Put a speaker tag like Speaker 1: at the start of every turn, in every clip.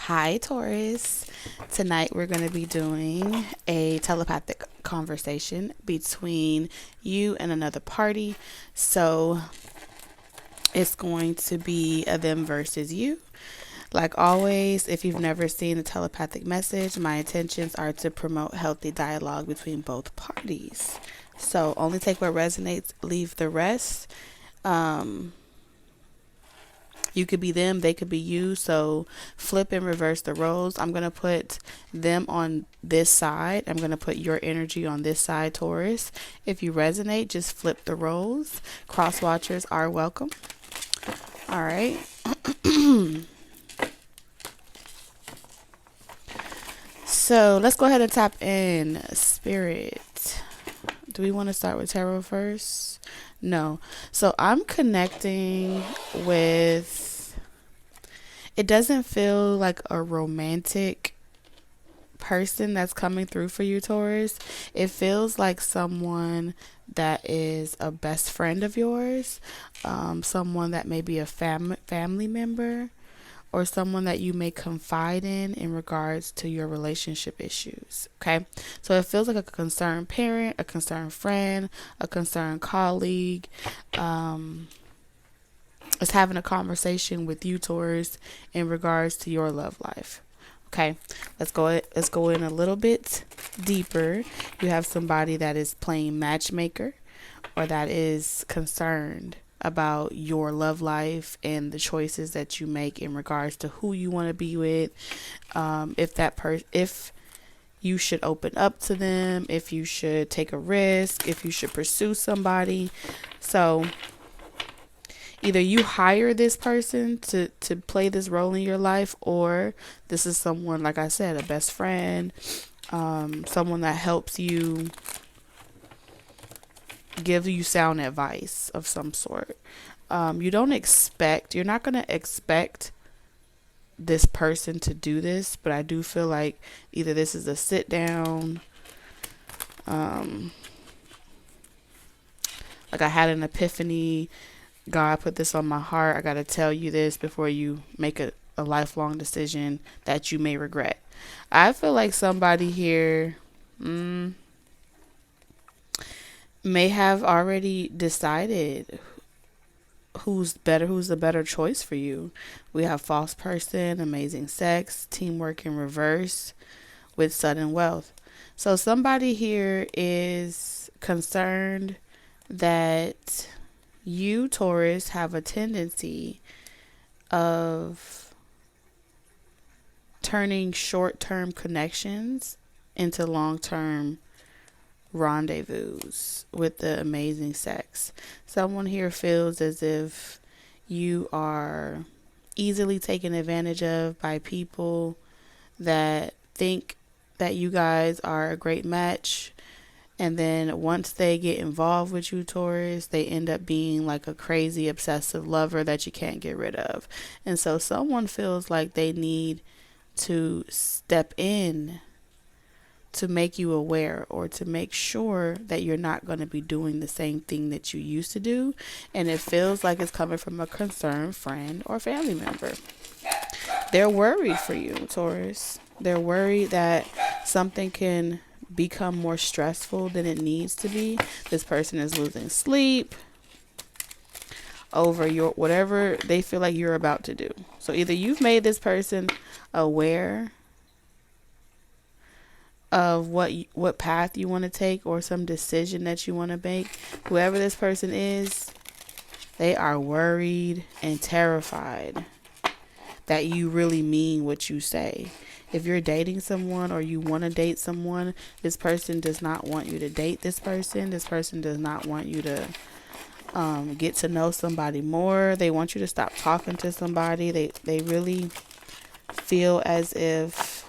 Speaker 1: Hi, Taurus. Tonight we're going to be doing a telepathic conversation between you and another party. So it's going to be a them versus you. Like always, if you've never seen a telepathic message, my intentions are to promote healthy dialogue between both parties. So only take what resonates, leave the rest. Um, You could be them, they could be you. So flip and reverse the roles. I'm going to put them on this side. I'm going to put your energy on this side, Taurus. If you resonate, just flip the roles. Cross watchers are welcome. All right. So let's go ahead and tap in. Spirit. Do we want to start with tarot first? No. So I'm connecting with, it doesn't feel like a romantic person that's coming through for you, Taurus. It feels like someone that is a best friend of yours, someone that may be a family member, or someone that you may confide in regards to your relationship issues. Okay, so it feels like a concerned parent, a concerned friend, a concerned colleague. Is having a conversation with you, Taurus, in regards to your love life. Okay, let's go in a little bit deeper. You have somebody that is playing matchmaker, or that is concerned about your love life and the choices that you make in regards to who you want to be with. If you should open up to them, if you should take a risk, if you should pursue somebody. So either you hire this person to play this role in your life, or this is someone, like I said, a best friend, someone that helps you, give you sound advice of some sort. You're not going to expect this person to do this, but I do feel like either this is a sit down, like I had an epiphany, God put this on my heart, I got to tell you this before you make a lifelong decision that you may regret. I feel like somebody here may have already decided who's the better choice for you. We have false person, amazing sex, teamwork in reverse with sudden wealth. So somebody here is concerned that you, Taurus, have a tendency of turning short-term connections into long-term rendezvous with the amazing sex. Someone here feels as if you are easily taken advantage of by people that think that you guys are a great match, and then once they get involved with you, Taurus, they end up being like a crazy obsessive lover that you can't get rid of. And so someone feels like they need to step in to make you aware, or to make sure that you're not going to be doing the same thing that you used to do. And it feels like it's coming from a concerned friend or family member. They're worried for you, Taurus. They're worried that something can become more stressful than it needs to be. This person is losing sleep over your whatever they feel like you're about to do. So either you've made this person aware of what path you want to take, or some decision that you want to make. Whoever this person is, they are worried and terrified that you really mean what you say. If you're dating someone, or you want to date someone, this person does not want you to date this person. This person does not want you to get to know somebody more. They want you to stop talking to somebody. They really feel as if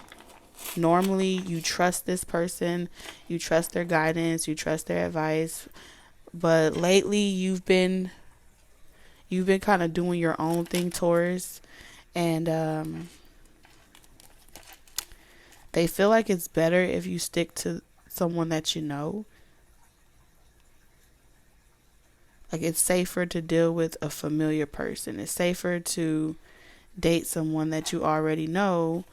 Speaker 1: normally you trust this person, you trust their guidance, you trust their advice, but lately you've been kind of doing your own thing, Taurus, and they feel like it's better if you stick to someone that you know. Like, it's safer to deal with a familiar person. It's safer to date someone that you already know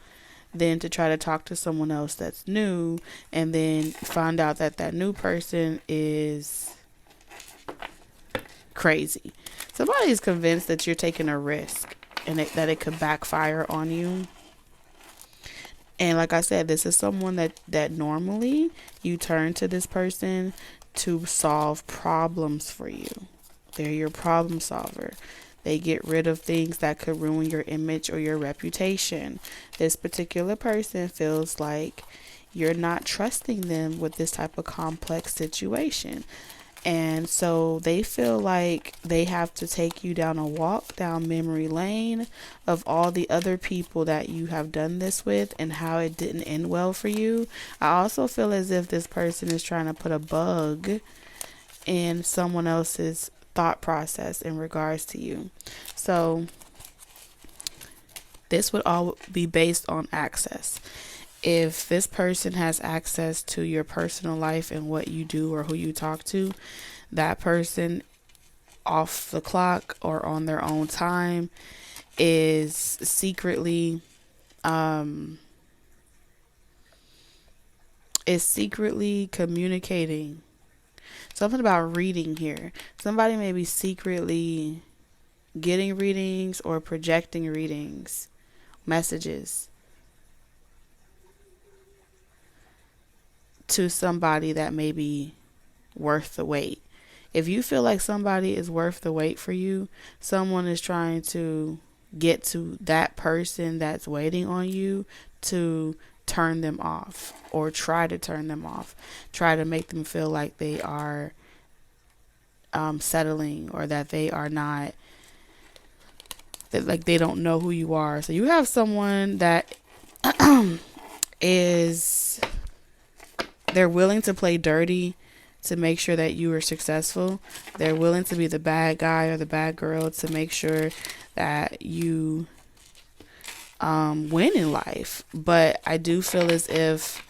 Speaker 1: than to try to talk to someone else that's new and then find out that that new person is crazy. Somebody's convinced that you're taking a risk and that it could backfire on you. And like I said, this is someone that normally you turn to this person to solve problems for you. They're your problem solver. They get rid of things that could ruin your image or your reputation. This particular person feels like you're not trusting them with this type of complex situation. And so they feel like they have to take you down a walk down memory lane of all the other people that you have done this with and how it didn't end well for you. I also feel as if this person is trying to put a bug in someone else's thought process in regards to you. So this would all be based on access. If this person has access to your personal life and what you do or who you talk to, that person off the clock or on their own time is secretly communicating. Something about reading here. Somebody may be secretly getting readings or projecting readings, messages to somebody that may be worth the wait. If you feel like somebody is worth the wait for you, someone is trying to get to that person that's waiting on you to turn them off or try to turn them off. Try to make them feel like they are settling or that they are not, that like they don't know who you are. So you have someone that is, they're willing to play dirty to make sure that you are successful. They're willing to be the bad guy or the bad girl to make sure that you win in life. But I do feel as if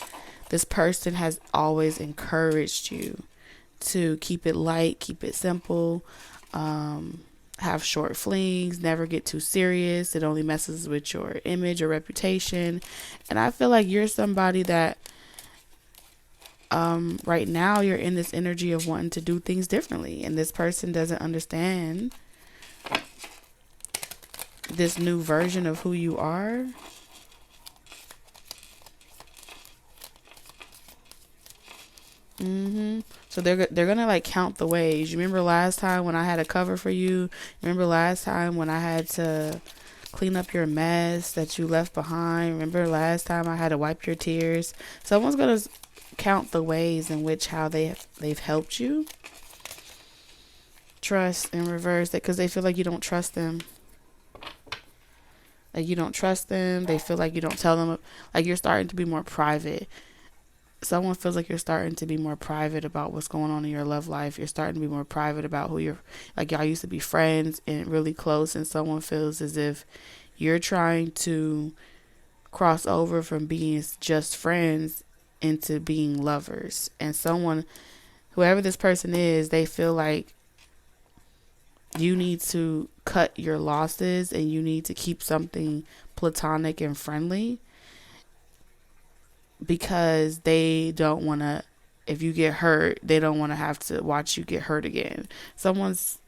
Speaker 1: this person has always encouraged you to keep it light, keep it simple, have short flings, never get too serious. It only messes with your image or reputation. And I feel like you're somebody that right now you're in this energy of wanting to do things differently, and this person doesn't understand this new version of who you are. So they're gonna like count the ways. You remember last time when I had a cover for you? Remember last time when I had to clean up your mess that you left behind? Remember last time I had to wipe your tears? Someone's gonna count the ways in which how they've helped you. Trust in reverse that because they feel like you don't trust them. Like you don't trust them. They feel like you don't tell them. Like you're starting to be more private. Someone feels like you're starting to be more private about what's going on in your love life. You're starting to be more private about who you're, like y'all used to be friends and really close, and someone feels as if you're trying to cross over from being just friends into being lovers. And someone, whoever this person is, they feel like you need to cut your losses and you need to keep something platonic and friendly because they don't want to, if you get hurt, they don't want to have to watch you get hurt again. Someone's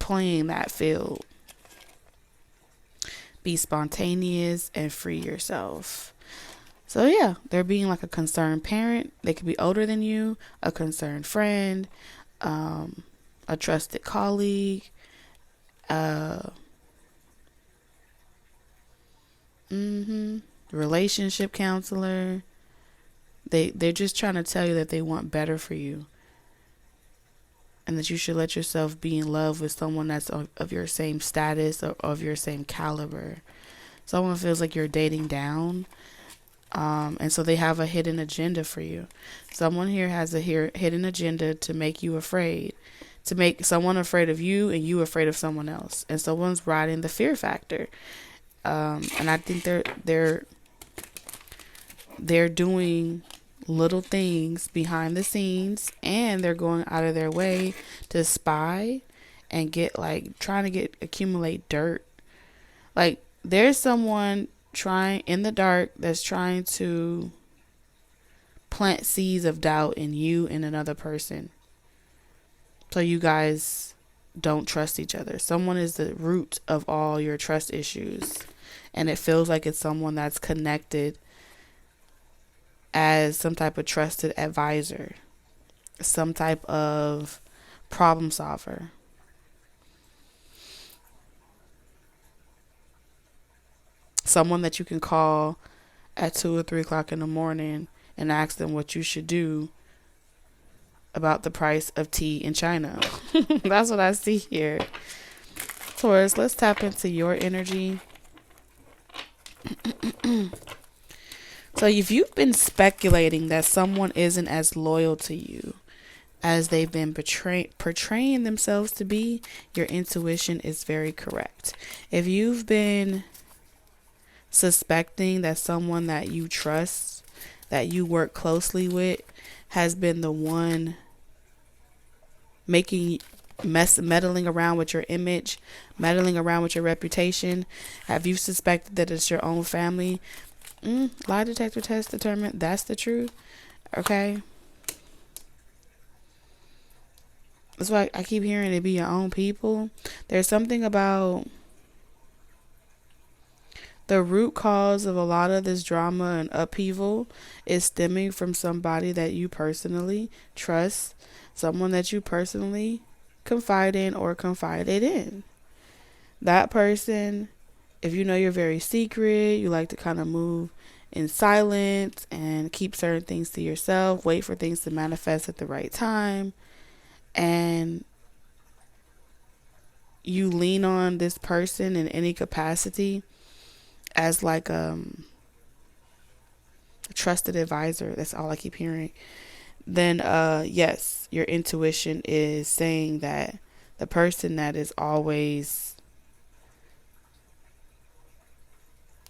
Speaker 1: playing that field. Be spontaneous and free yourself. So yeah, they're being like a concerned parent. They could be older than you, a concerned friend, a trusted colleague, relationship counselor. They're just trying to tell you that they want better for you and that you should let yourself be in love with someone that's of your same status or of your same caliber. Someone feels like you're dating down. And so they have a hidden agenda for you. Someone here has a hidden agenda to make you afraid, to make someone afraid of you and you afraid of someone else. And someone's riding the fear factor. And I think they're doing little things behind the scenes, and they're going out of their way to spy and get like trying to accumulate dirt Like, there's someone trying in the dark that's trying to plant seeds of doubt in you and another person. So you guys don't trust each other. Someone is the root of all your trust issues. And it feels like it's someone that's connected as some type of trusted advisor, some type of problem solver. Someone that you can call at 2 or 3 o'clock in the morning and ask them what you should do about the price of tea in China. That's what I see here. Taurus, let's tap into your energy. So if you've been speculating that someone isn't as loyal to you as they've been portraying themselves to be, your intuition is very correct. If you've been suspecting that someone that you trust, that you work closely with, has been the one meddling around with your image, meddling around with your reputation, have you suspected that it's your own family? Lie detector test determined that's the truth. Okay. That's why I keep hearing it be your own people. There's something about the root cause of a lot of this drama and upheaval is stemming from somebody that you personally trust, someone that you personally confide in or confided in. That person, if you know you're very secret, you like to kind of move in silence and keep certain things to yourself, wait for things to manifest at the right time, and you lean on this person in any capacity as like a trusted advisor. That's all I keep hearing. Then yes, your intuition is saying that the person that is always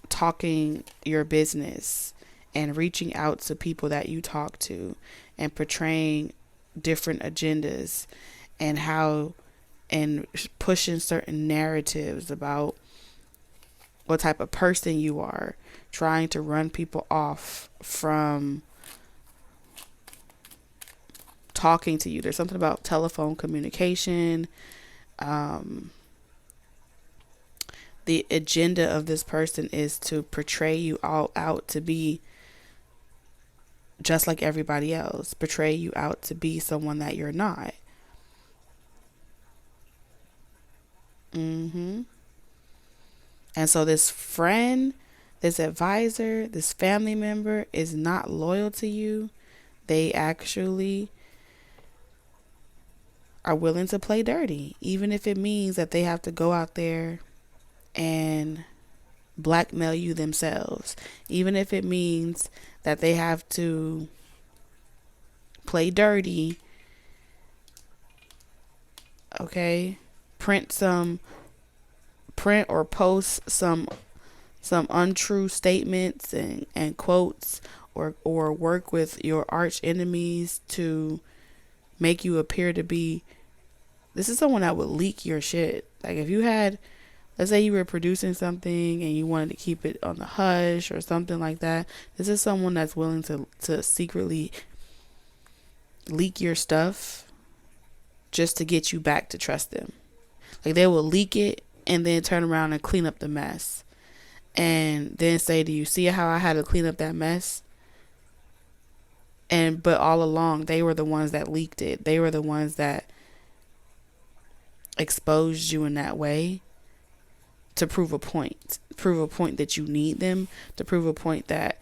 Speaker 1: talking your business and reaching out to people that you talk to and portraying different agendas and pushing certain narratives about what type of person you are, trying to run people off from talking to you. There's something about telephone communication. The agenda of this person is to portray you all out to be just like everybody else, portray you out to be someone that you're not. And so this friend, this advisor, this family member is not loyal to you. They actually are willing to play dirty, even if it means that they have to go out there and blackmail you themselves, even if it means that they have to play dirty, okay, print or post some untrue statements and quotes, or work with your arch enemies to make you appear to be. This is someone that would leak your shit. Like if you had, let's say you were producing something and you wanted to keep it on the hush or something like that. This is someone that's willing to secretly leak your stuff just to get you back to trust them. Like they will leak it and then turn around and clean up the mess. And then say to you, see how I had to clean up that mess? But all along, they were the ones that leaked it. They were the ones that exposed you in that way to prove a point that you need them, to prove a point that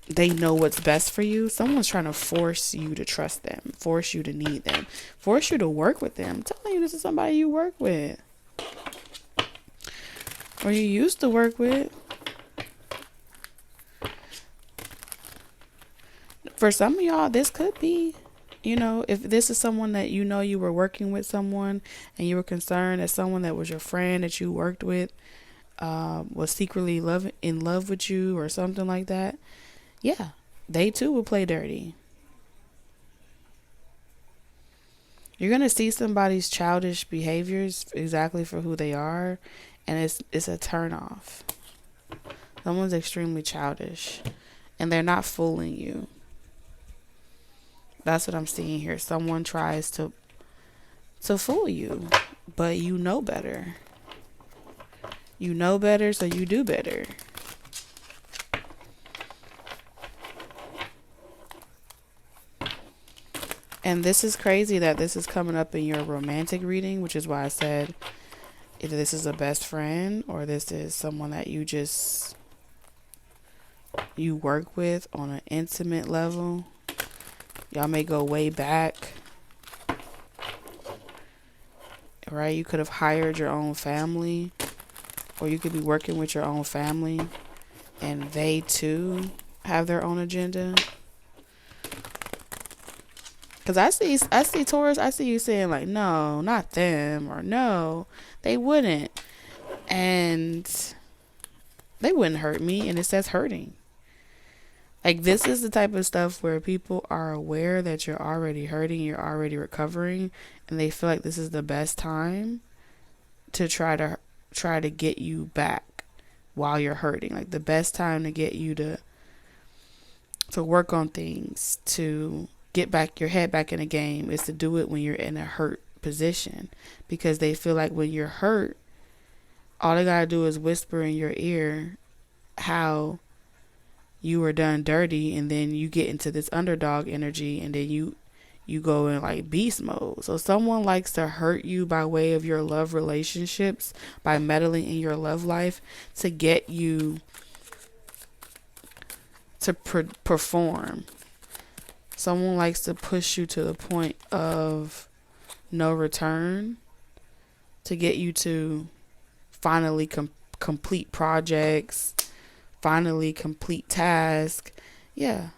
Speaker 1: they know what's best for you. Someone's trying to force you to trust them, force you to need them, force you to work with them. I'm telling you, this is somebody you work with or you used to work with. For some of y'all, this could be, if this is someone that you were working with someone and you were concerned that someone that was your friend that you worked with was secretly in love with you or something like that. Yeah, they too will play dirty. You're going to see somebody's childish behaviors exactly for who they are. and it's a turn off. Someone's extremely childish, and they're not fooling you. That's what I'm seeing here. Someone tries to fool you, but you know better. You know better, so you do better. And this is crazy that this is coming up in your romantic reading, which is why I said either this is a best friend or this is someone that you work with on an intimate level. Y'all may go way back. Right? You could have hired your own family, or you could be working with your own family, and they too have their own agenda. Because I see Taurus, I see you saying like, no, not them, or no, they wouldn't. And they wouldn't hurt me, and it says hurting. Like, this is the type of stuff where people are aware that you're already hurting, you're already recovering, and they feel like this is the best time to try to get you back while you're hurting. Like, the best time to get you to work on things, to get back your head back in the game, is to do it when you're in a hurt position, because they feel like when you're hurt, all they gotta do is whisper in your ear how you were done dirty, and then you get into this underdog energy, and then you go in like beast mode. So someone likes to hurt you by way of your love relationships, by meddling in your love life, to get you to perform. Someone likes to push you to the point of no return, to get you to finally complete projects, finally complete tasks. Yeah.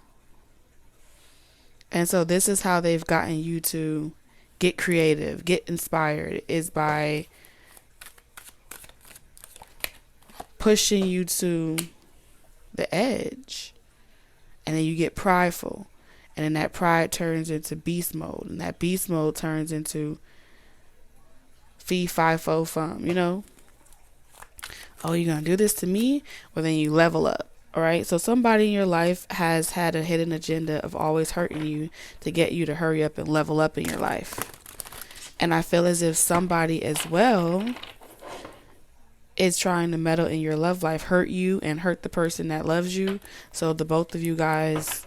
Speaker 1: And so this is how they've gotten you to get creative, get inspired, is by pushing you to the edge. And then you get prideful. And then that pride turns into beast mode. And that beast mode turns into fee, fi, fo, fum, you know? Oh, you're going to do this to me? Well, then you level up. All right. So somebody in your life has had a hidden agenda of always hurting you to get you to hurry up and level up in your life. And I feel as if somebody as well is trying to meddle in your love life, hurt you and hurt the person that loves you. So the both of you guys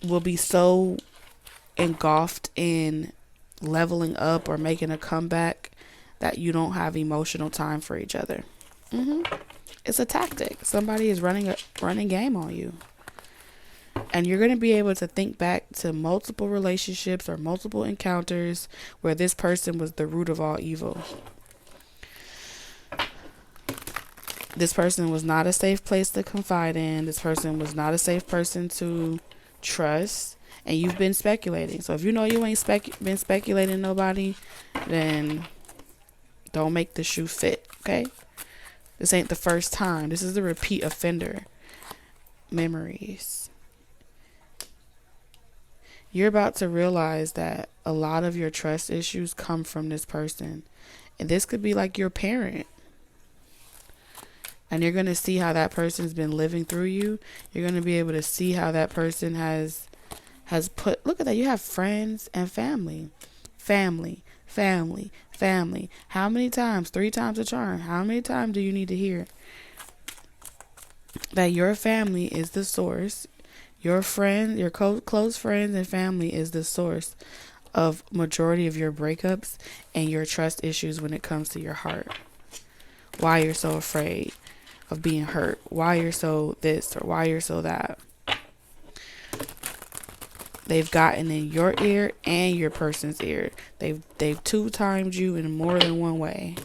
Speaker 1: will be so engulfed in leveling up or making a comeback that you don't have emotional time for each other. It's a tactic. Somebody is running game on you. And you're going to be able to think back to multiple relationships or multiple encounters where this person was the root of all evil. This person was not a safe place to confide in. This person was not a safe person to trust. And you've been speculating. So if you know you ain't been speculating nobody, then don't make the shoe fit, okay? This ain't the first time. This is the repeat offender memories. You're about to realize that a lot of your trust issues come from this person. And this could be like your parent. And you're going to see how that person's been living through you. You're going to be able to see how that person has put, look at that. You have friends and family. Family. How many times? 3 times a charm. How many times do you need to hear that your family is the source? Your friend, your close friends and family is the source of majority of your breakups and your trust issues when it comes to your heart. Why you're so afraid of being hurt. Why you're so this or why you're so that. They've gotten in your ear and your person's ear. They've 2-timed you in more than one way.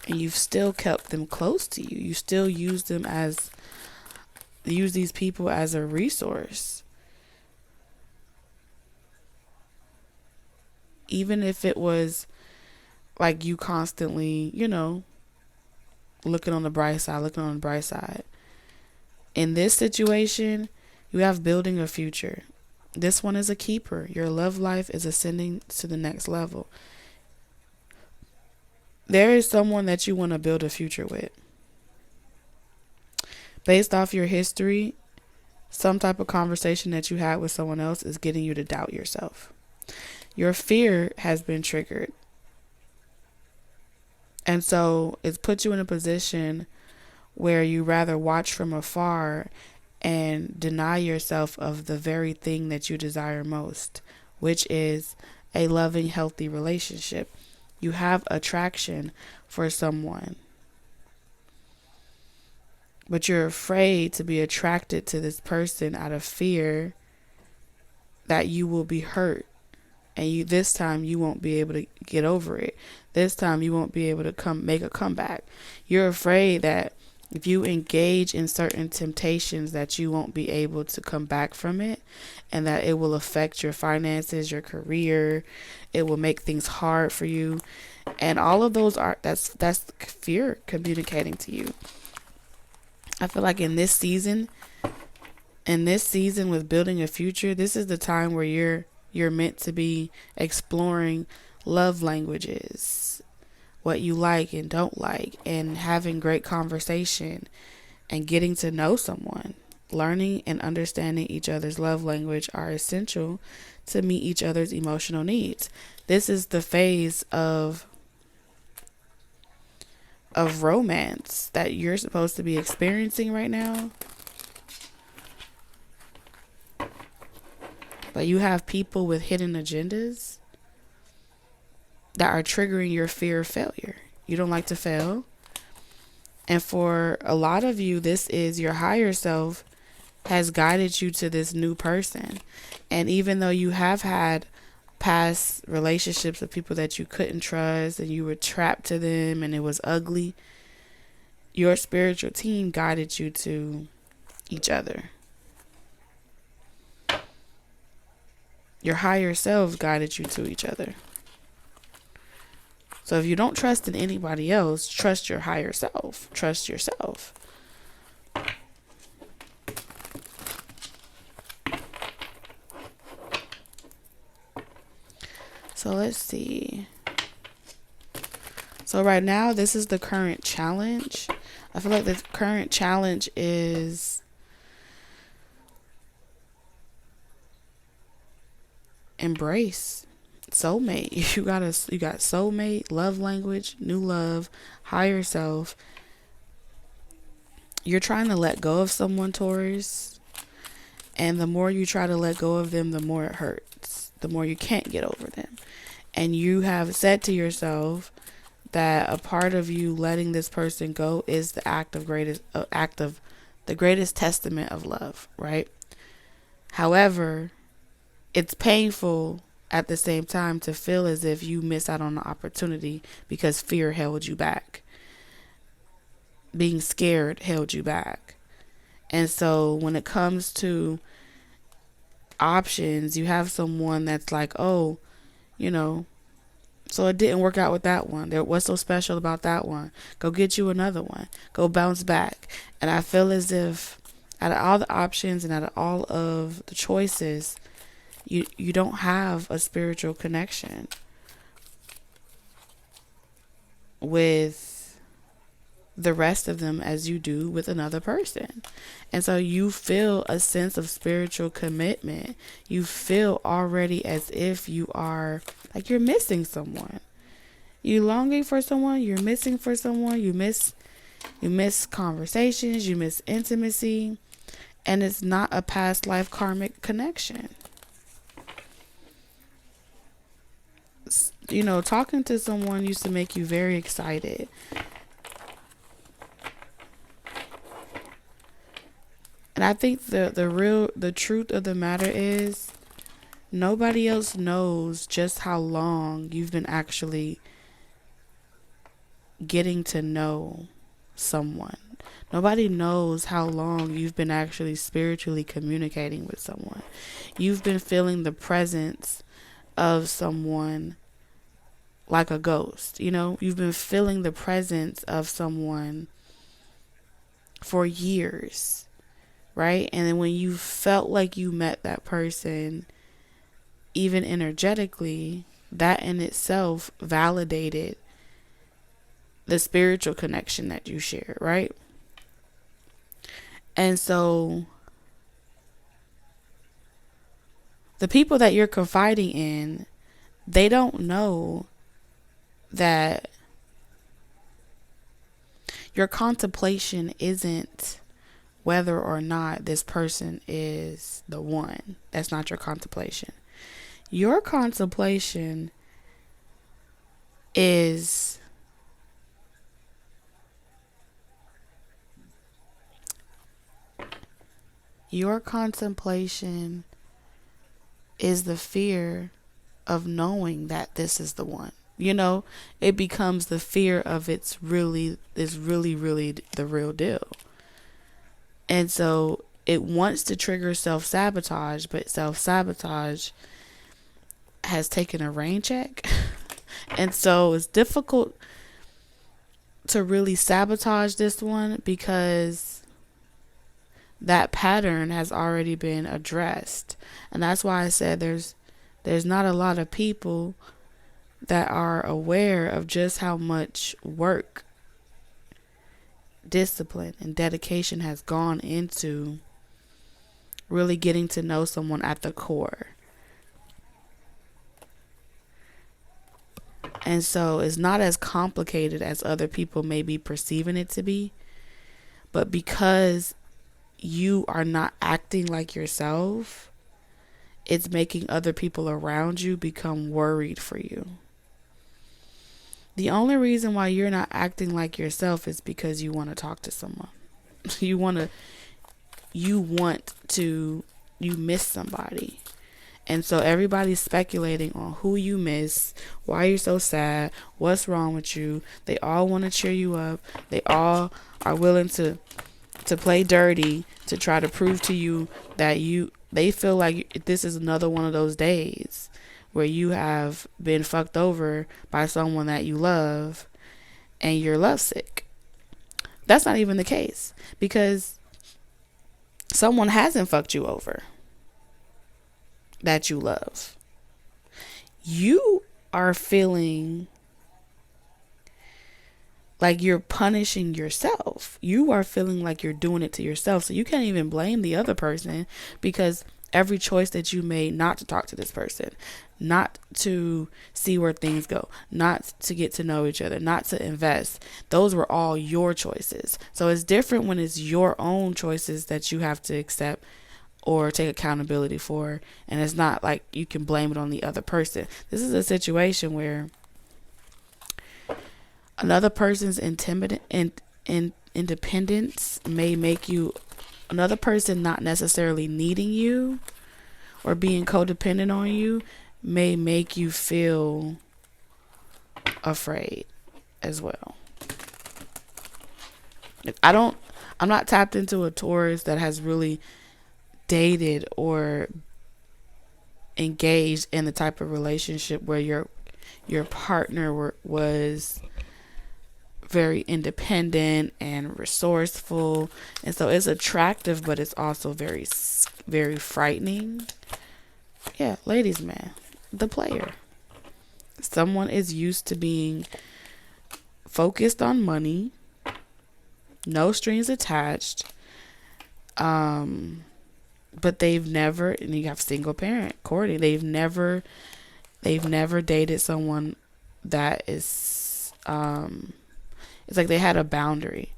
Speaker 1: And you've still kept them close to you. You still use these people as a resource. Even if it was like you constantly, looking on the bright side. In this situation, you have building a future. This one is a keeper. Your love life is ascending to the next level. There is someone that you want to build a future with. Based off your history, some type of conversation that you had with someone else is getting you to doubt yourself. Your fear has been triggered. And so it's put you in a position where you rather watch from afar and deny yourself of the very thing that you desire most, which is a loving, healthy relationship. You have attraction for someone, but you're afraid to be attracted to this person out of fear that you will be hurt. And this time you won't be able to get over it. This time you won't be able to make a comeback. You're afraid that if you engage in certain temptations that you won't be able to come back from it, and that it will affect your finances, your career. It will make things hard for you. And all of those that's fear communicating to you. I feel like in this season with building a future, this is the time where you're meant to be exploring love languages, what you like and don't like, and having great conversation and getting to know someone. Learning and understanding each other's love language are essential to meet each other's emotional needs. This is the phase of romance that you're supposed to be experiencing right now. But you have people with hidden agendas that are triggering your fear of failure. You don't like to fail. And for a lot of you, this is your higher self has guided you to this new person. And even though you have had past relationships with people that you couldn't trust and you were trapped to them and it was ugly, your spiritual team guided you to each other. Your higher selves guided you to each other. So if you don't trust in anybody else, trust your higher self. Trust yourself. So let's see. So right now, this is the current challenge. I feel like the current challenge is embrace soulmate. You got soulmate, love language, new love, higher self. You're trying to let go of someone, Taurus, and the more you try to let go of them, the more it hurts, the more you can't get over them. And you have said to yourself that a part of you letting this person go is the act of the greatest testament of love, right? However, it's painful at the same time to feel as if you miss out on the opportunity because fear held you back. Being scared held you back. And so when it comes to options, you have someone that's like, oh, so it didn't work out with that one. What's so special about that one? Go get you another one. Go bounce back. And I feel as if out of all the options and out of all of the choices, you don't have a spiritual connection with the rest of them as you do with another person. And so you feel a sense of spiritual commitment. You feel already as if you are like you're missing someone. You longing for someone, you're missing for someone, you miss conversations, you miss intimacy, and it's not a past life karmic connection. Talking to someone used to make you very excited. And I think the truth of the matter is nobody else knows just how long you've been actually getting to know someone. Nobody knows how long you've been actually spiritually communicating with someone. You've been feeling the presence of someone like a ghost, You've been feeling the presence of someone for years. right? And then when you felt like you met that person, even energetically, that in itself validated the spiritual connection that you share, right? And so the people that you're confiding in, they don't know that your contemplation isn't whether or not this person is the one. That's not your contemplation. Your contemplation is the fear of knowing that this is the one. You know, it becomes the fear of it's really the real deal. And so it wants to trigger self-sabotage, but self-sabotage has taken a rain check. And so it's difficult to really sabotage this one because that pattern has already been addressed. And that's why I said there's not a lot of people that are aware of just how much work, discipline, and dedication has gone into really getting to know someone at the core. And so it's not as complicated as other people may be perceiving it to be. But because you are not acting like yourself, it's making other people around you become worried for you. The only reason why you're not acting like yourself is because you want to talk to someone. You miss somebody. And so everybody's speculating on who you miss, why you're so sad, what's wrong with you. They all want to cheer you up. They all are willing to play dirty to try to prove to you that they feel like this is another one of those days where you have been fucked over by someone that you love and you're lovesick. That's not even the case, because someone hasn't fucked you over that you love. You are feeling like you're punishing yourself. You are feeling like you're doing it to yourself. So you can't even blame the other person, because every choice that you made not to talk to this person, not to see where things go, not to get to know each other, not to invest, those were all your choices. So it's different when it's your own choices that you have to accept or take accountability for, and it's not like you can blame it on the other person. This is a situation where another person's independence may make you, another person not necessarily needing you or being codependent on you may make you feel afraid as well. I'm not tapped into a Taurus that has really dated or engaged in the type of relationship where your partner was very independent and resourceful, and so it's attractive, but it's also very, very frightening. Yeah, ladies, man, the player. Someone is used to being focused on money, no strings attached, but they've never, and you have single parent courting, they've never dated someone that is, it's like they had a boundary.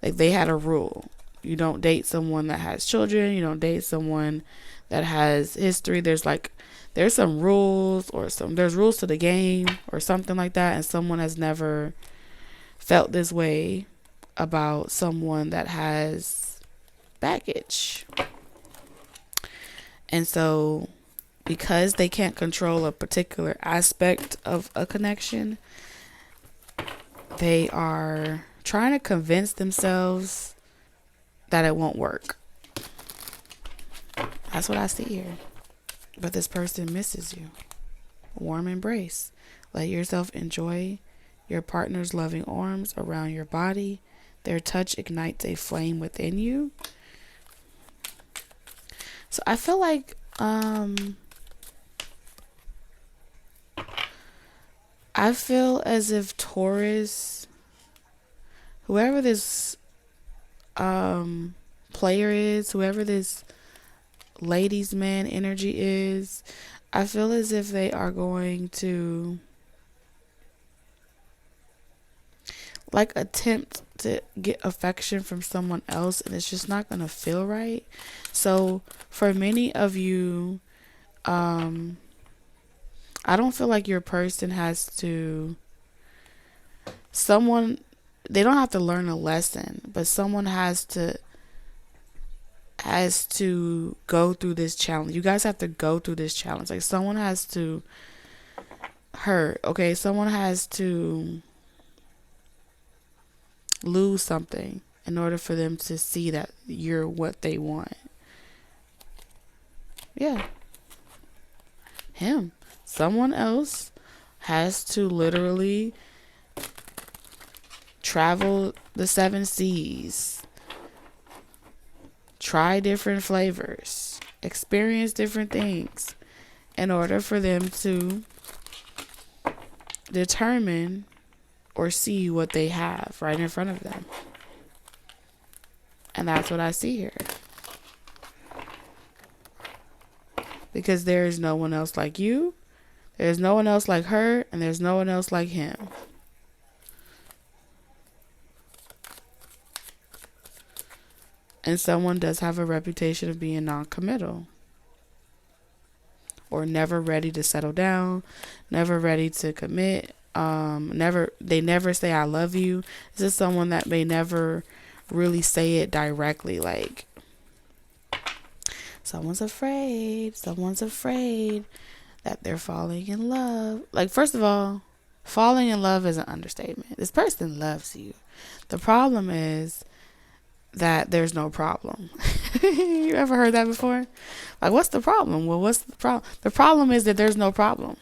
Speaker 1: Like they had a rule. You don't date someone that has children. You don't date someone that has history. There's some rules, or there's rules to the game or something like that. And someone has never felt this way about someone that has baggage. And so because they can't control a particular aspect of a connection, they are trying to convince themselves that it won't work. That's what I see here. But this person misses you. Warm embrace. Let yourself enjoy your partner's loving arms around your body. Their touch ignites a flame within you. So I feel like I feel as if Taurus, whoever this player is, whoever this ladies man energy is, I feel as if they are going to like attempt to get affection from someone else, and it's just not going to feel right. So for many of you, I don't feel like your person has to, someone, they don't have to learn a lesson, but someone has to go through this challenge. You guys have to go through this challenge. Like someone has to hurt, okay? Someone has to lose something in order for them to see that you're what they want. Yeah. Him. Someone else has to literally travel the 7 seas, try different flavors, experience different things in order for them to determine or see what they have right in front of them. And that's what I see here. Because there is no one else like you, there's no one else like her, and there's no one else like him. And someone does have a reputation of being non-committal, or never ready to settle down, never ready to commit. They never say I love you. This is someone that may never really say it directly. Like someone's afraid that they're falling in love. Like, first of all, falling in love is an understatement. This person loves you. The problem is that there's no problem. You ever heard that before? Like, what's the problem? Well, what's the problem? The problem is that there's no problem.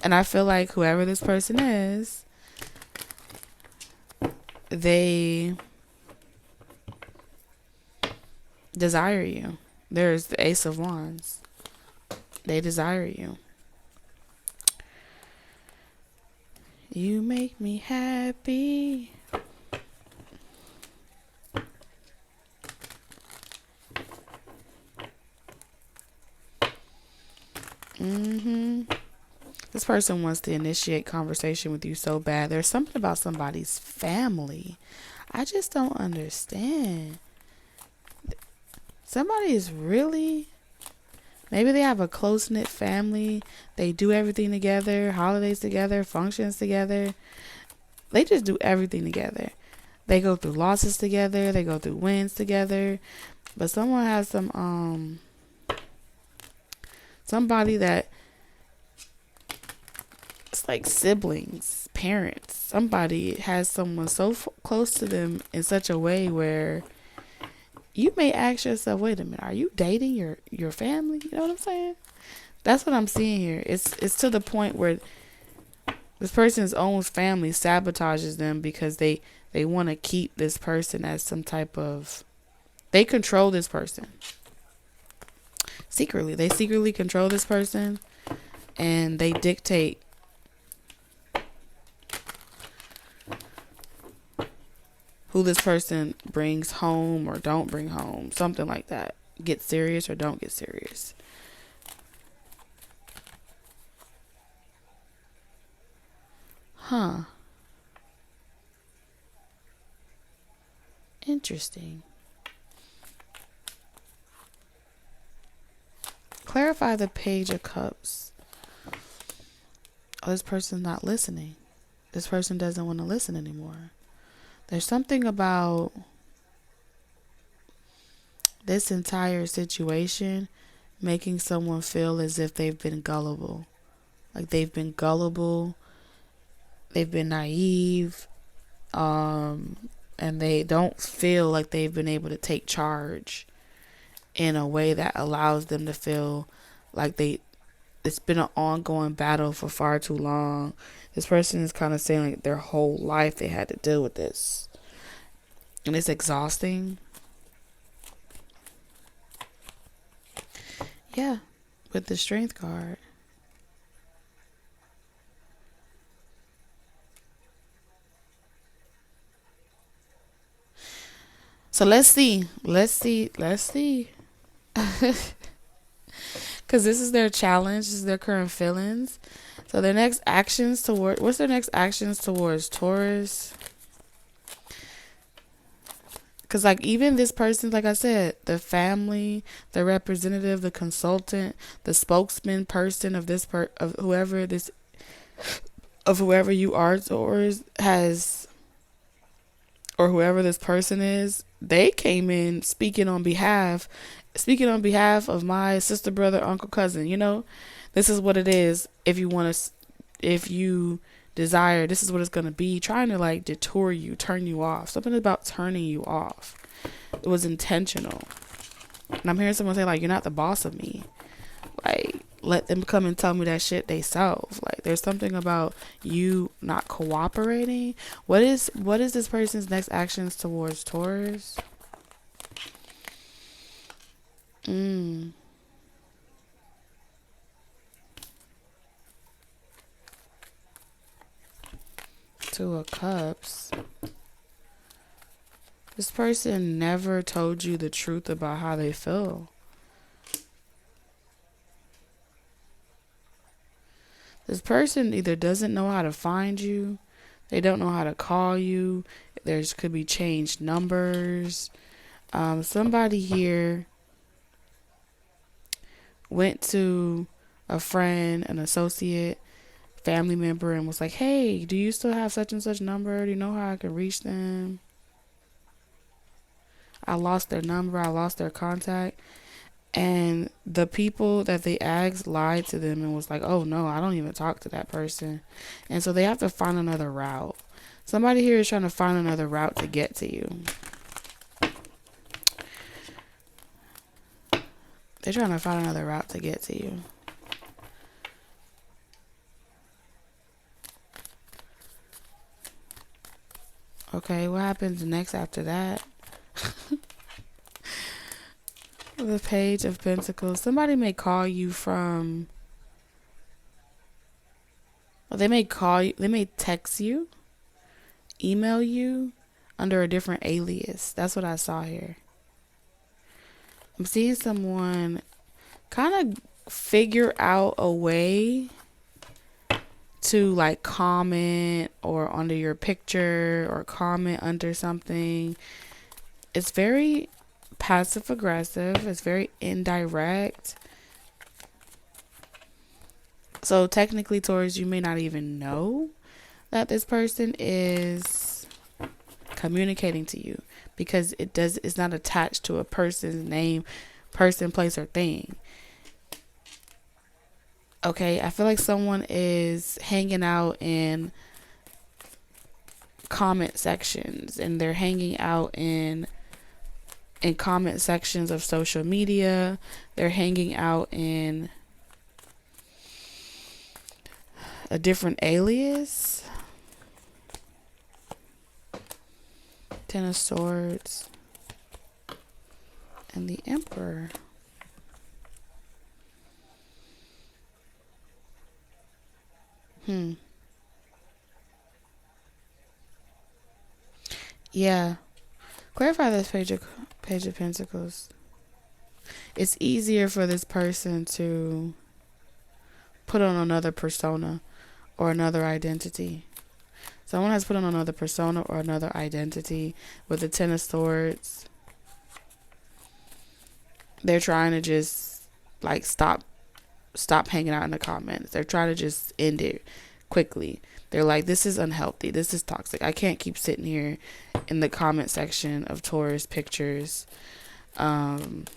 Speaker 1: And I feel like whoever this person is, they desire you. There's the Ace of Wands. They desire you. You make me happy. This person wants to initiate conversation with you so bad. There's something about somebody's family I just don't understand. Somebody is really, maybe they have a close-knit family. They do everything together, holidays together, functions together. They just do everything together. They go through losses together. They go through wins together. But someone has somebody that it's like siblings, parents. Somebody has someone so close to them in such a way where you may ask yourself, wait a minute, are you dating your family? You know what I'm saying? That's what I'm seeing here. It's to the point where this person's own family sabotages them because they want to keep this person as some type of, they control this person. Secretly. They secretly control this person and they dictate who this person brings home or don't bring home. Something like that. Get serious or don't get serious. Huh. Interesting. Clarify the Page of Cups. Oh, this person's not listening. This person doesn't want to listen anymore. There's something about this entire situation making someone feel as if they've been gullible. Like they've been gullible. They've been naive. And they don't feel like they've been able to take charge in a way that allows them to feel like it's been an ongoing battle for far too long. This person is kind of saying like their whole life they had to deal with this. And it's exhausting. Yeah, with the strength card. So let's see. Let's see. Because this is their challenge. This is their current feelings. So their next actions toward, what's their next actions towards Taurus? Because like even this person, like I said, the family, the representative, the consultant, the spokesman person of this of whoever you are, Taurus has, or whoever this person is, they came in speaking on behalf of my sister, brother, uncle, cousin. You know, this is what it is. If you desire, this is what it's going to be. Trying to like detour you, turn you off. Something about turning you off. It was intentional. And I'm hearing someone say like, you're not the boss of me. Like, let them come and tell me that shit they self. Like, there's something about you not cooperating. What is this person's next actions towards Taurus? Two of Cups. This person never told you the truth about how they feel. This person either doesn't know how to find you, they don't know how to call you, there could be changed numbers. Somebody here went to a friend, an associate, family member, and was like, hey, do you still have such and such number? Do you know how I can reach them? I lost their number, I lost their contact. And the people that they asked lied to them and was like, oh no, I don't even talk to that person. And so they have to find another route. Somebody here is trying to find another route to get to you. They're trying to find another route to get to you. Okay, what happens next after that? The Page of Pentacles. Somebody may call you from... Well, they may call you. They may text you, email you under a different alias. That's what I saw here. I'm seeing someone kind of figure out a way to like comment or under your picture or comment under something. It's very passive aggressive. It's very indirect. So technically, Taurus, you may not even know that this person is communicating to you because it's not attached to a person's name, person, place, or thing. Okay, I feel like someone is hanging out in comment sections, and they're hanging out in comment sections of social media. They're hanging out in a different alias. Ten of Swords and the Emperor. Yeah. Clarify this Page of Pentacles. It's easier for this person to put on another persona or another identity. Someone has put on another persona or another identity with the Ten of Swords. They're trying to just like stop hanging out in the comments. They're trying to just end it quickly. They're like, this is unhealthy. This is toxic. I can't keep sitting here in the comment section of Taurus pictures and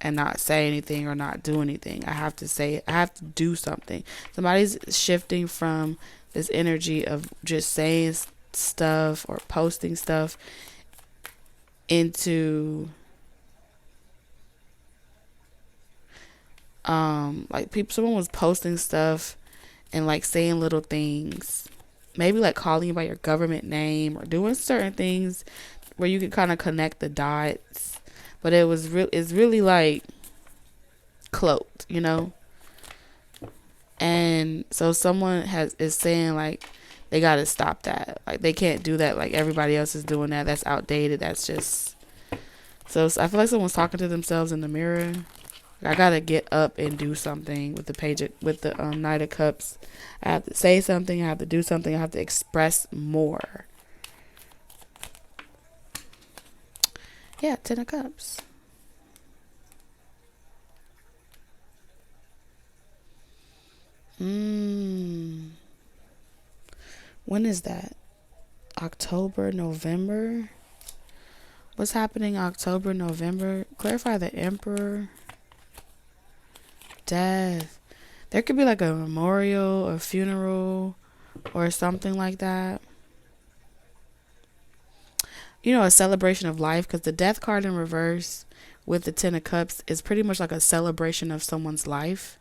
Speaker 1: not say anything or not do anything. I have to do something. Somebody's shifting from this energy of just saying stuff or posting stuff into someone was posting stuff and like saying little things, maybe like calling you by your government name or doing certain things where you could kind of connect the dots, but it's really like cloaked, you know. And so someone is saying like they got to stop that. Like they can't do that like everybody else is doing that. That's outdated. That's just so I feel like someone's talking to themselves in the mirror. I gotta get up and do something with the Knight of Cups. I have to say something. I have to do something. I have to express more. Yeah, 10 of Cups. When is that? October, November? What's happening October, November? Clarify the Emperor. Death. There could be like a memorial, a funeral, or something like that. You know, a celebration of life, because the Death card in reverse with the 10 of Cups is pretty much like a celebration of someone's life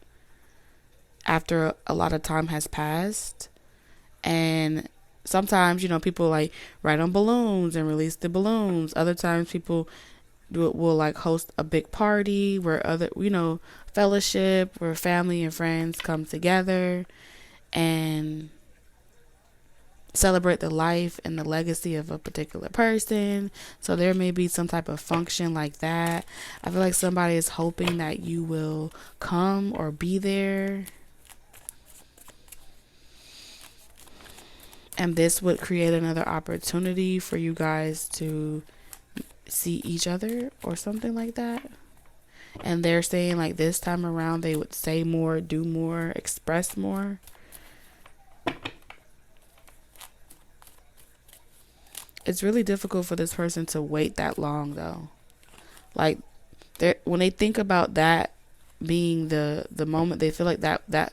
Speaker 1: after a lot of time has passed. And sometimes, you know, people like write on balloons and release the balloons. Other times people will like host a big party where other, you know, fellowship where family and friends come together and celebrate the life and the legacy of a particular person. So there may be some type of function like that. I feel like somebody is hoping that you will come or be there. And this would create another opportunity for you guys to see each other or something like that. And they're saying like this time around they would say more, do more, express more. It's really difficult for this person to wait that long though. Like when they think about that being the moment, they feel like that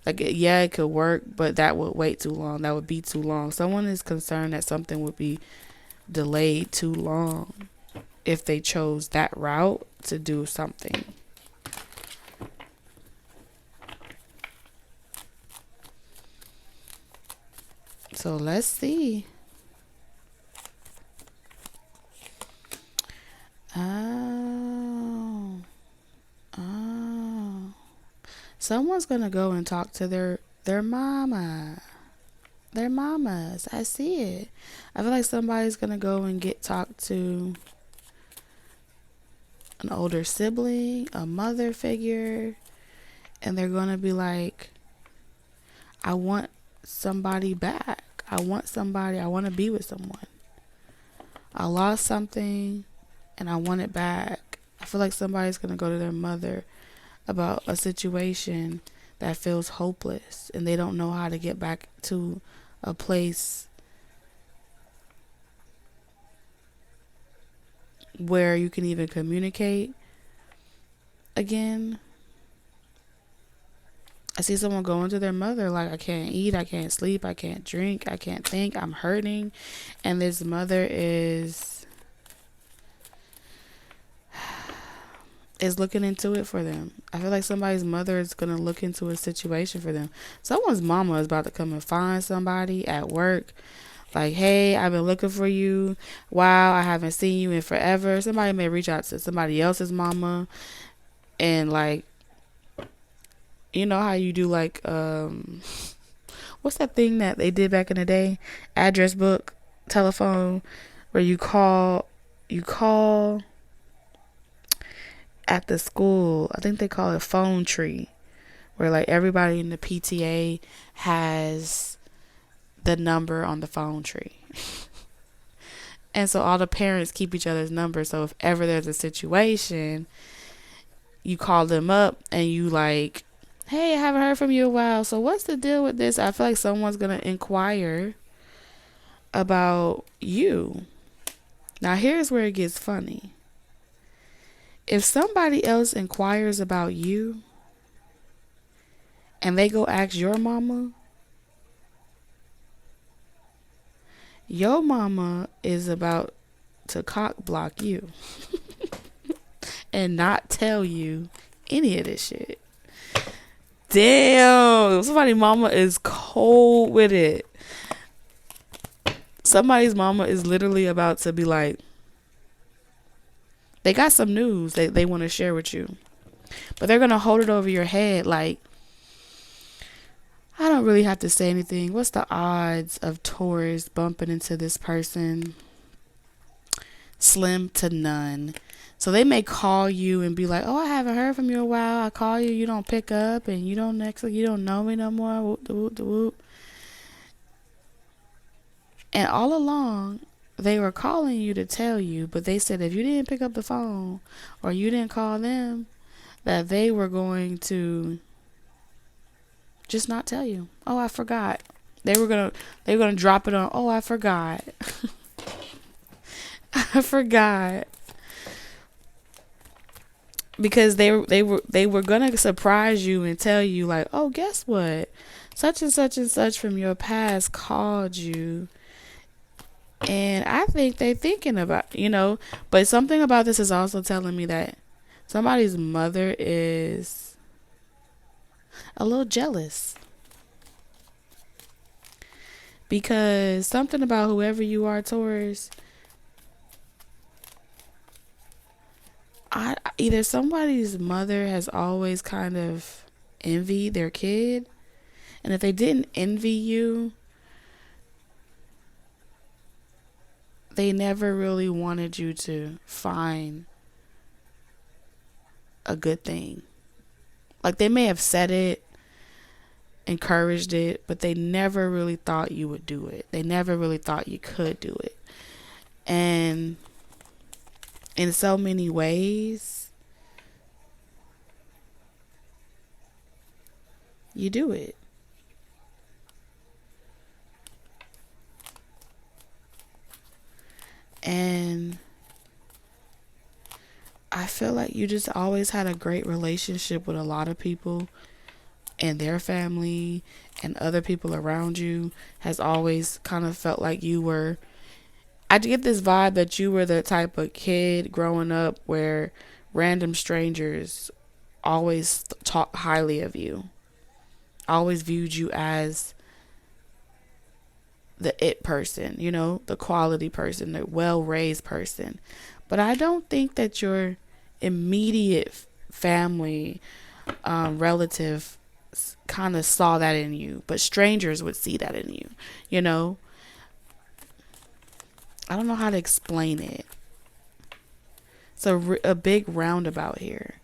Speaker 1: like, yeah, it could work, but that would wait too long. That would be too long. Someone is concerned that something would be delayed too long if they chose that route to do something. So let's see. Someone's gonna go and talk to their mama. Their mamas. I see it. I feel like somebody's gonna go and talk to an older sibling, a mother figure, and they're gonna be like, I want somebody back. I want to be with someone. I lost something and I want it back. I feel like somebody's gonna go to their mother about a situation that feels hopeless and they don't know how to get back to a place where you can even communicate again. I see someone going to their mother like, I can't eat, I can't sleep, I can't drink, I can't think, I'm hurting. And this mother is looking into it for them. I feel like somebody's mother is going to look into a situation for them. Someone's mama is about to come and find somebody at work. Like, hey, I've been looking for you. Wow, I haven't seen you in forever. Somebody may reach out to somebody else's mama. And like, you know how you do like, what's that thing that they did back in the day? Address book, telephone, where you call at the school. I think they call it phone tree, where like everybody in the PTA has the number on the phone tree. And so all the parents keep each other's number. So if ever there's a situation, you call them up and you like, hey, I haven't heard from you in a while. So what's the deal with this? I feel like someone's going to inquire about you. Now here's where it gets funny. If somebody else inquires about you and they go ask your mama is about to cock block you and not tell you any of this shit. Damn, somebody's mama is cold with it. Somebody's mama is literally about to be like, They got some news they want to share with you, but they're gonna hold it over your head like, I don't really have to say anything. What's the odds of Taurus bumping into this person? Slim to none. So they may call you and be like, "Oh, I haven't heard from you in a while. I call you, you don't pick up, and you don't know me no more." Whoop, whoop, whoop. And all along, they were calling you to tell you, but they said if you didn't pick up the phone or you didn't call them, that they were going to just not tell you. Oh, I forgot. They were gonna drop it on. Oh, I forgot. I forgot. Because they were gonna surprise you and tell you like, oh, guess what? Such and such from your past called you. And I think they're thinking about, but something about this is also telling me that somebody's mother is a little jealous. Because something about whoever you are, Taurus, either somebody's mother has always kind of envied their kid. And if they didn't envy you, they never really wanted you to find a good thing. Like they may have said it, encouraged it, but they never really thought you would do it. They never really thought you could do it. And in so many ways, you do it. And I feel like you just always had a great relationship with a lot of people, and their family and other people around you has always kind of felt like you were, I get this vibe that you were the type of kid growing up where random strangers always talk highly of you, always viewed you as the it person, the quality person, the well-raised person. But I don't think that your immediate family, relative kind of saw that in you, but strangers would see that in you, I don't know how to explain it. It's a big roundabout here.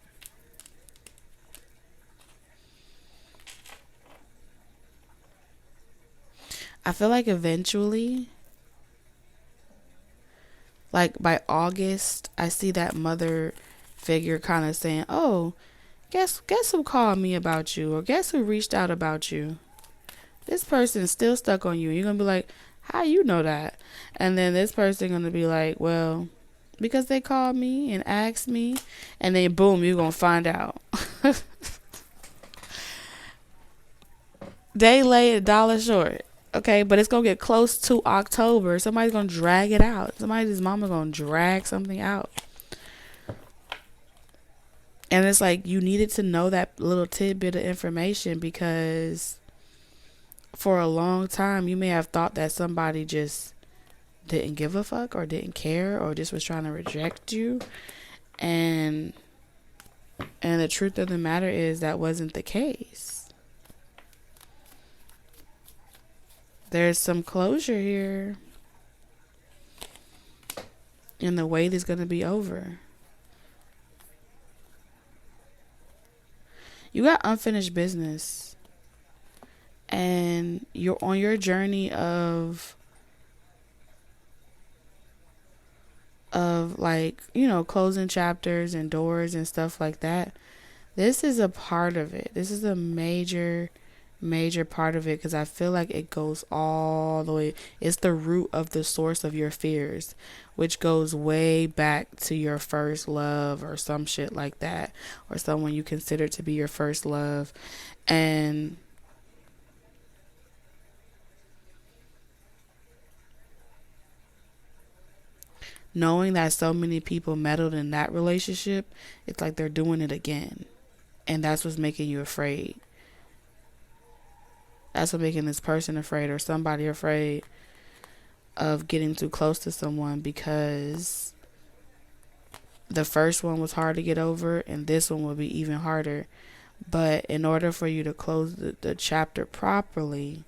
Speaker 1: I feel like eventually, like by August, I see that mother figure kind of saying, "Oh, guess who called me about you, or guess who reached out about you? This person is still stuck on you." You're gonna be like, "How you know that?" And then this person gonna be like, "Well, because they called me and asked me," and then boom, you're gonna find out. Day late, $1 short. Okay, but it's gonna get close to October. Somebody's gonna drag it out. Somebody's mama gonna drag something out. And it's like you needed to know that little tidbit of information, because for a long time you may have thought that somebody just didn't give a fuck or didn't care or just was trying to reject you. And the truth of the matter is that wasn't the case. There's some closure here, and the wait is going to be over. You got unfinished business, and you're on your journey of like, closing chapters and doors and stuff like that. This is a part of it. This is a major part of it, because I feel like it goes all the way. It's the root of the source of your fears, which goes way back to your first love or some shit like that, or someone you consider to be your first love. And knowing that so many people meddled in that relationship, it's like they're doing it again, and that's what's making you afraid. That's what making this person afraid, or somebody afraid of getting too close to someone, because the first one was hard to get over, and this one will be even harder. But in order for you to close the chapter properly,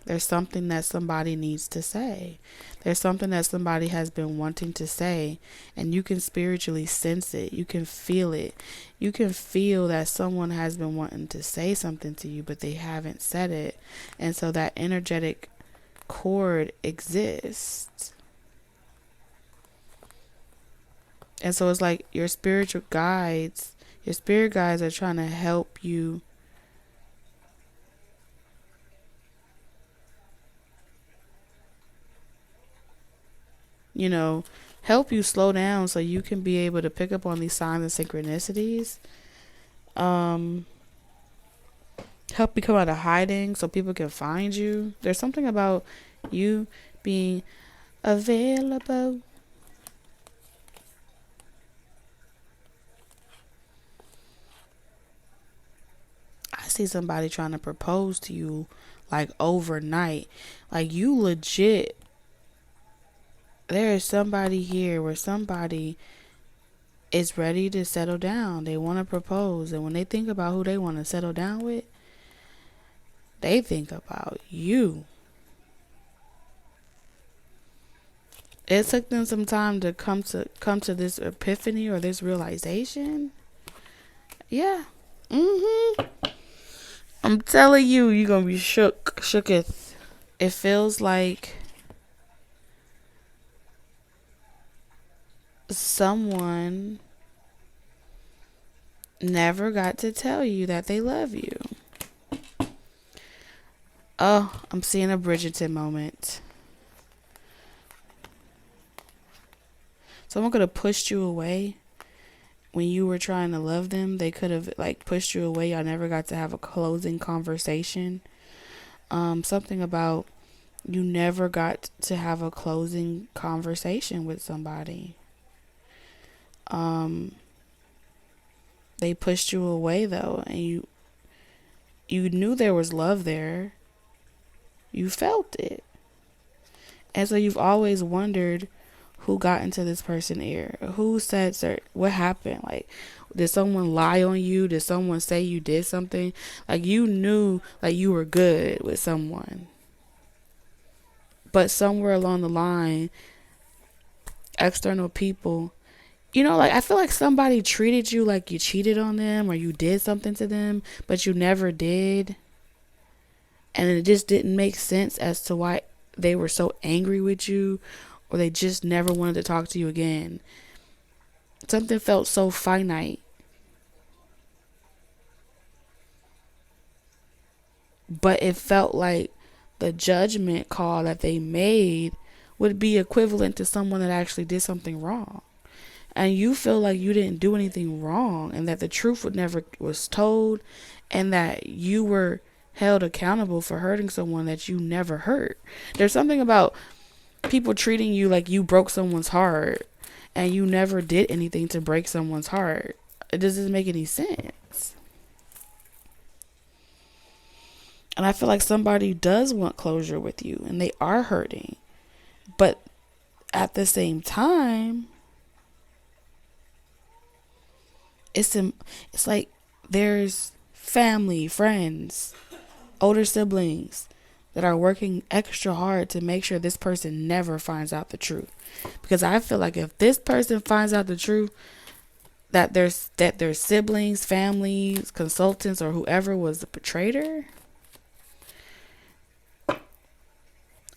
Speaker 1: there's something that somebody needs to say. There's something that somebody has been wanting to say, and you can spiritually sense it. You can feel it. You can feel that someone has been wanting to say something to you, but they haven't said it. And so that energetic cord exists. And so it's like your spiritual guides, your spirit guides are trying to help you help you slow down so you can be able to pick up on these signs and synchronicities. Help you come out of hiding so people can find you. There's something about you being available. I see somebody trying to propose to you like overnight. Like you legit. There is somebody here where somebody is ready to settle down. They want to propose. And when they think about who they want to settle down with, they think about you. It took them some time to come to this epiphany or this realization. Yeah. I'm telling you, you're going to be shooketh. It feels like someone never got to tell you that they love you. Oh, I'm seeing a Bridgerton moment. Someone could have pushed you away when you were trying to love them. They could have like pushed you away. Y'all never got to have a closing conversation. Something about you never got to have a closing conversation with somebody. They pushed you away though, and you knew there was love there. You felt it. And so you've always wondered who got into this person's ear. Who said what happened? Like, did someone lie on you? Did someone say you did something? Like, you knew like you were good with someone. But somewhere along the line, external people, like I feel like somebody treated you like you cheated on them or you did something to them, but you never did. And it just didn't make sense as to why they were so angry with you, or they just never wanted to talk to you again. Something felt so finite. But it felt like the judgment call that they made would be equivalent to someone that actually did something wrong. And you feel like you didn't do anything wrong, and that the truth was told, and that you were held accountable for hurting someone that you never hurt. There's something about people treating you like you broke someone's heart and you never did anything to break someone's heart. It doesn't make any sense. And I feel like somebody does want closure with you and they are hurting. But at the same time, it's like there's family, friends, older siblings that are working extra hard to make sure this person never finds out the truth. Because I feel like if this person finds out the truth, that their siblings, families, consultants, or whoever was the perpetrator,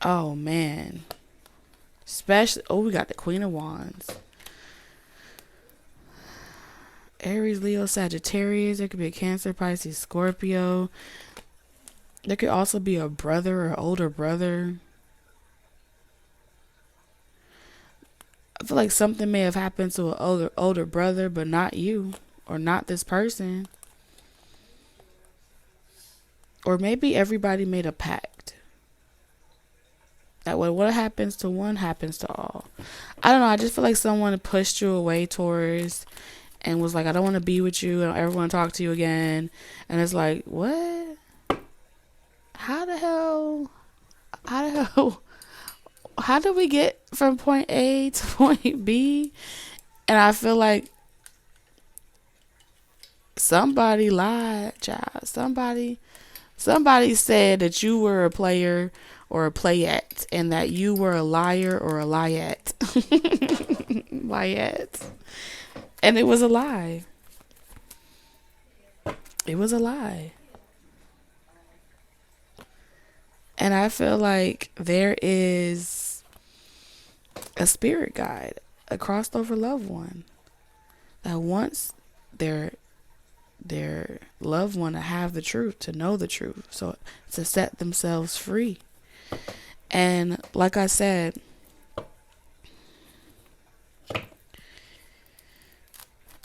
Speaker 1: oh man. Especially, we got the Queen of Wands. Aries, Leo, Sagittarius. There could be a Cancer, Pisces, Scorpio. There could also be a brother or older brother. I feel like something may have happened to an older brother, but not you, or not this person. Or maybe everybody made a pact that what happens to one happens to all. I don't know. I just feel like someone pushed you away, Taurus, and was like, I don't want to be with you. I don't ever want to talk to you again. And it's like, what? How the hell? how do we get from point A to point B? And I feel like somebody lied, child. Somebody said that you were a player or a playette, and that you were a liar or a liette. Liette. And it was a lie. It was a lie. And I feel like there is a spirit guide, a crossed over loved one that wants their loved one to have the truth, to know the truth, so to set themselves free. And like I said,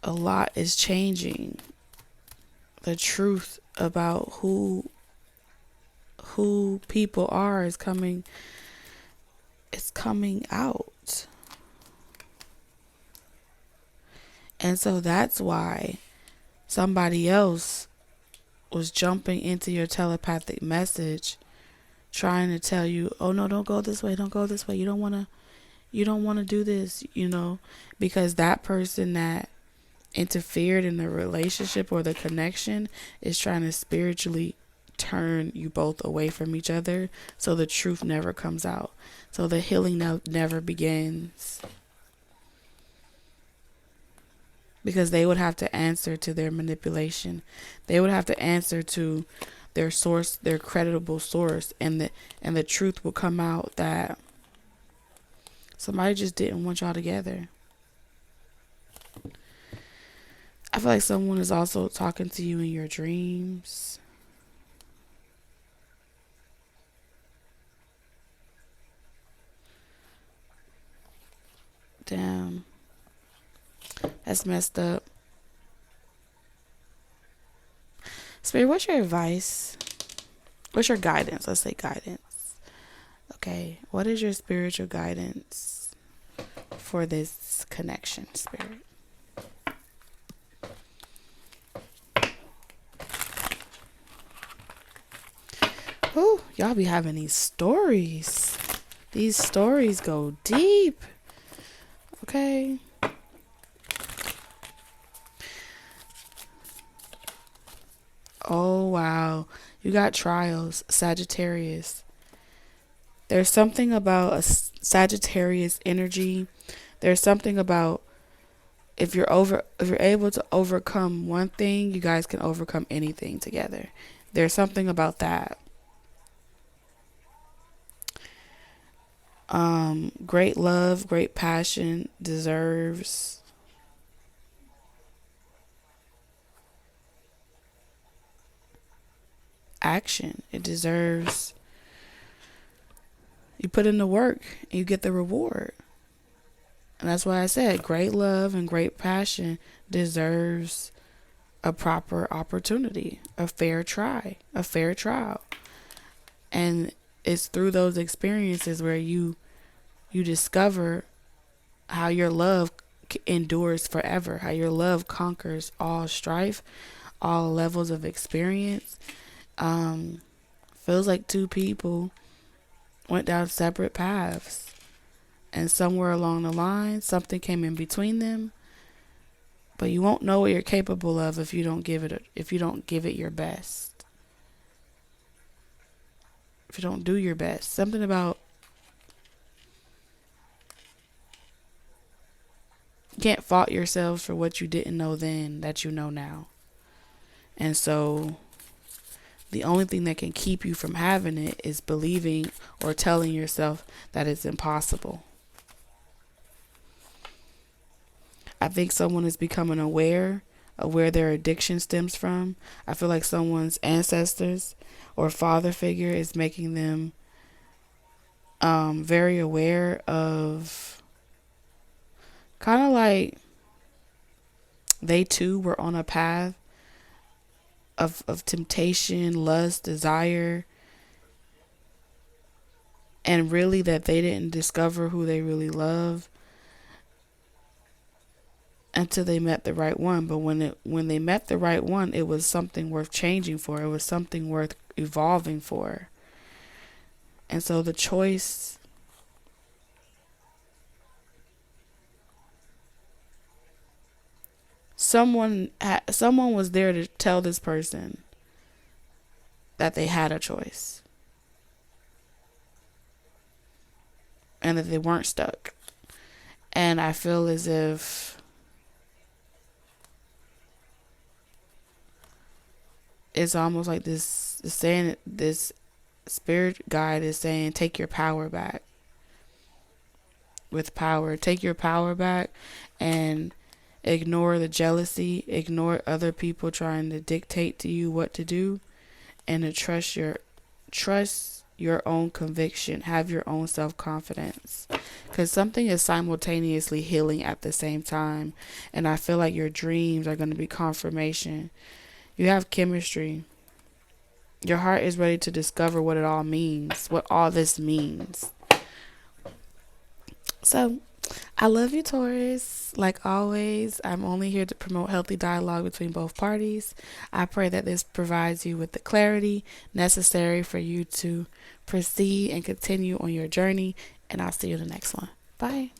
Speaker 1: a lot is changing. The truth about who people are is coming out. And so that's why somebody else was jumping into your telepathic message, trying to tell you, oh no, don't go this way, don't go this way, you don't want to do this, because that person that interfered in the relationship or the connection is trying to spiritually turn you both away from each other, so the truth never comes out, so the healing never begins, because they would have to answer to their manipulation. They would have to answer to their source, their credible source, and the truth will come out that somebody just didn't want y'all together. I feel like someone is also talking to you in your dreams. Damn. That's messed up. Spirit, what's your advice? What's your guidance? Let's say guidance. Okay. What is your spiritual guidance for this connection, Spirit? Ooh, y'all be having these stories. These stories go deep. Okay. Oh, wow. You got trials, Sagittarius. There's something about a Sagittarius energy. There's something about if you're able to overcome one thing, you guys can overcome anything together. There's something about that. Great love, great passion deserves action. It deserves, you put in the work and you get the reward. And that's why I said great love and great passion deserves a proper opportunity, a fair try, a fair trial. And it's through those experiences where you discover how your love endures forever, how your love conquers all strife, all levels of experience. Feels like two people went down separate paths, and somewhere along the line something came in between them, but you won't know what you're capable of if you don't give it your best. If you don't do your best. Something about you can't fault yourselves for what you didn't know then that you know now. And so the only thing that can keep you from having it is believing or telling yourself that it's impossible. I think someone is becoming aware of where their addiction stems from. I feel like someone's ancestors or father figure is making them very aware of, kind of like they too were on a path of temptation, lust, desire, and really that they didn't discover who they really love until they met the right one. But when they met the right one, it was something worth changing for. It was something worth evolving for. And so the choice someone was there to tell this person that they had a choice and that they weren't stuck. And I feel as if it's almost like this saying, this spirit guide is saying, take your power back. With power, take your power back and ignore the jealousy, ignore other people trying to dictate to you what to do, and to trust your own conviction, have your own self-confidence, because something is simultaneously healing at the same time. And I feel like your dreams are going to be confirmation. You have chemistry. Your heart is ready to discover what it all means, what all this means. So I love you, Taurus. Like always, I'm only here to promote healthy dialogue between both parties. I pray that this provides you with the clarity necessary for you to proceed and continue on your journey. And I'll see you in the next one. Bye.